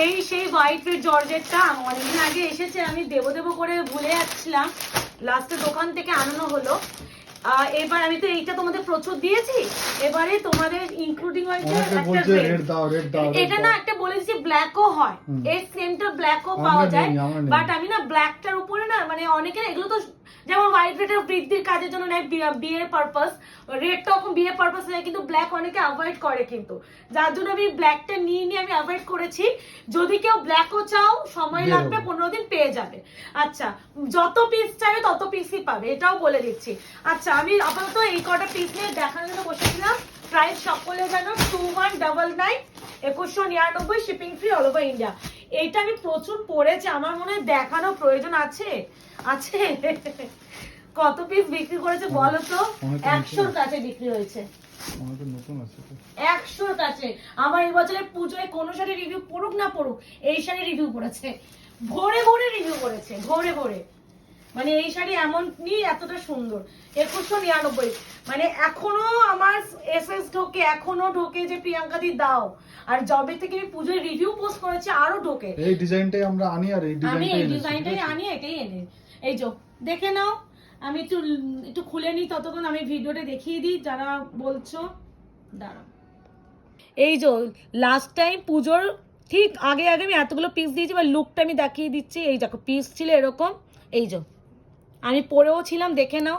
এই সেই white red জর্জেটটা অনেকদিন আগে এসেছে, আমি দেবো দেবো করে ভুলে যাচ্ছিলাম, লাস্টে দোকান থেকে আনানো হলো। এবার আমি তো এইটা তোমাদের প্রচুর দিয়েছি, এবারে তোমাদের ইনক্লুডিং হয়েছে এটা না একটা বলেছি ব্ল্যাকও হয়, এর সেন্টার ব্ল্যাকও পাওয়া যায়, বাট আমি না ব্ল্যাকটার উপরে না মানে অনেকের এগুলো তো যেমন হোয়াইট রেডের বৃদ্ধির কাজের জন্য নেয় বিয়ের পারপাস, রেডটা এখন বিয়ের পারপাস নেয়, কিন্তু ব্ল্যাক অনেকে অ্যাভয়েড করে, কিন্তু যার জন্য আমি ব্ল্যাকটা নিয়ে আমি অ্যাভয়েড করেছি। যদি কেউ ব্ল্যাকও চাও সময় লাগবে, 15 দিন পেয়ে যাবে। আচ্ছা, যত পিস চাইবে তত পিসই পাবে, এটাও বলে দিচ্ছি। আচ্ছা, আমি আপাতত এই কটা পিস নিয়ে দেখানোর জন্য বসেছিলাম। প্রাইস সকলে জানো 2199, 2199, shipping free all over India. এইটা আমি প্রচুর পড়েছি, আমার মনে হয় দেখানোর প্রয়োজন আছে। কত পিস বিক্রি করেছে বলো তো? 100-র কাছে বিক্রি হয়েছে, 100-র কাছে। আমার এই বছরের পুজোয় কোন শাড়ি রিভিউ পড়ুক না পড়ুক, এই শাড়ি রিভিউ করেছে, ভরে ভরে রিভিউ করেছে, ভরে ভরে। মানে এই শাড়ি এমন নি এতটা সুন্দর। 2199, মানে এখনো আমার এসএস ঢোকে, এখনো ঢোকে যে প্রিয়াঙ্কা দি দাও। আর জবে থেকে আমি পুজোয় রিভিউ পোস্ট করেছি আরো ঢোকে। এই ডিজাইনটাই আমরা আনি, আর এই ডিজাইনটাই আনি, এটাই এনে। এই যে দেখে নাও, আমি একটু খুলে নিই, ততক্ষণ আমি ভিডিওটা দেখিয়ে দিই যারা বলছো। দাঁড়াও, এই যে লাস্ট টাইম পুজোর ঠিক আগে আমি এতগুলো পিস দিয়েছি, বা লুকটা আমি দেখিয়ে দিচ্ছি। এই দেখো পিস ছিল এরকম, এই যে আমি পরেও ছিলাম, দেখে নাও।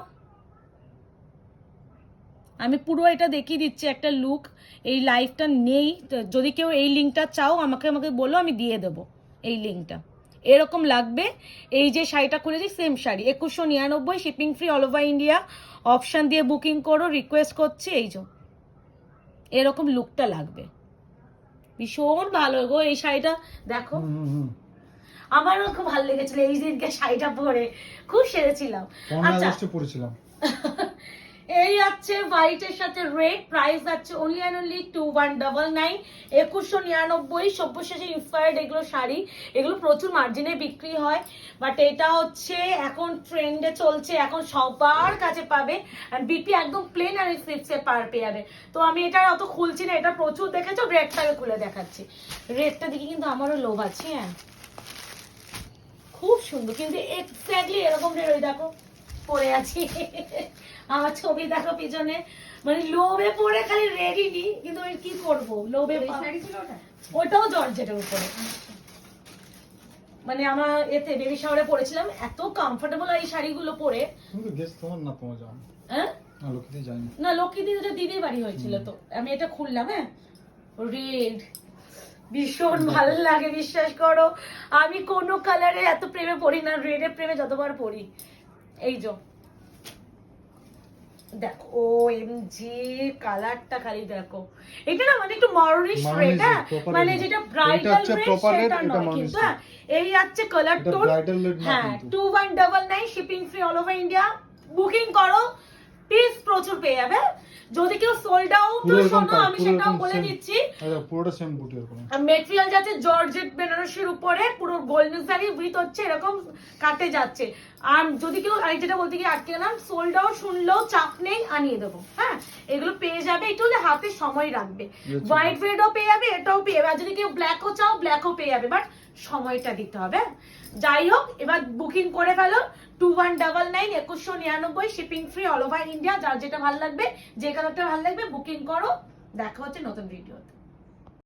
আমি পুরো এটা দেখিয়ে দিচ্ছি একটা লুক। এই লাইভটা নেই, যদি কেউ এই লিঙ্কটা চাও আমাকে বলো, আমি দিয়ে দেবো এই লিঙ্কটা। এরকম লাগবে। এই যে শাড়িটা খুলেছি same sari, 2199, shipping free all over India. Option দিয়ে বুকিং করো, রিকোয়েস্ট করছি। এই যে এরকম লুকটা লাগবে, ভীষণ ভালো গো এই শাড়িটা। দেখো আমারও খুব ভালো লেগেছিল এই দিনকে শাড়িটা পরে, খুব সেরেছিলাম। আচ্ছা, এই আছে হোয়াইটের সাথে রেড, প্রাইস আছে অনলি 2199, 2199। সব্যসাচী ইন্সপায়ার্ড এগুলো শাড়ি, এগুলো প্রচুর মার্জিনে বিক্রি হয়, বাট এটা হচ্ছে এখন ট্রেন্ডে চলছে, এখন সবার কাছে পাবে। আর বিপি একদম প্লেন আর স্লিপসে পেয়ে যাবে। তো আমি এটা অত খুলছি না, এটা প্রচুর দেখেছো, রেডটাকে খুলে দেখাচ্ছি। রেডটা দিকে কিন্তু আমারও লোভ আছে। হ্যাঁ, খুব সুন্দর, কিন্তু এক্স্যাক্টলি এরকম রেড, ওই দেখো পরে আছি, আমার ছবি দেখো পিছনে, মানে লোভে পড়ে খালি রেডি নি, কিন্তু ওই কি করবো, লোভে। ওটাও জর্জেটের উপরে, মানে আমার এতে বেবি শাওয়ারে পরেছিলাম, এত কমফোর্টেবল এই শাড়িগুলো পরে। না, লক্ষ্মীদি এটা দিদির বাড়ি হয়েছিল, তো আমি এটা খুললাম। হ্যাঁ, রেড ভীষণ ভালো লাগে, বিশ্বাস করো। আমি কোনো কালারে এত প্রেমে পড়ি না, রেডের প্রেমে যতবার পড়ি। এই যে দেখো, ও এমজি কালারটা খালি দেখো, এটা না মানে একটু মরনিশ রেড, হ্যাঁ মানে যেটা ব্রাইডাল রেড সেটা নয়, কিন্তু হ্যাঁ এই আছে কালার টোন। হ্যাঁ, 2199, shipping free all over India. Booking করো, পিস প্রচুর পেয়ে যাবে। যদি কেউ সোল্ড আউট শোনো, আমি সেটাও বলে দিচ্ছি। পুরোটা সেম বুটি এরকম, আর মেটেরিয়াল যাচ্ছে জর্জেট বেনারসির উপরে, পুরো গোল্ডেন শাড়ি উইথ হচ্ছে এরকম কাটে যাচ্ছে। আর যদি কেউ, আমি যেটা বলতে গিয়ে আটকে গেলাম, সোল্ড আউট শুনলেও চাপ নেই, আনিয়ে দেবো। হ্যাঁ, এগুলো পেয়ে যাবে, একটু হলে হাতে সময় রাখবে। হোয়াইট রেডও পেয়ে যাবে, এটাও পেয়ে যাবে। আর যদি কেউ ব্ল্যাকও চাও, ব্ল্যাকও পেয়ে যাবে, বাট সময়টা দিতে হবে। যাই হোক, এবার বুকিং করে ফেলো। 2199, 2199, shipping free all over India. যার যেটা ভালো লাগবে, যে কালারটা ভালো লাগবে বুকিং করো। দেখা হচ্ছে নতুন ভিডিওতে।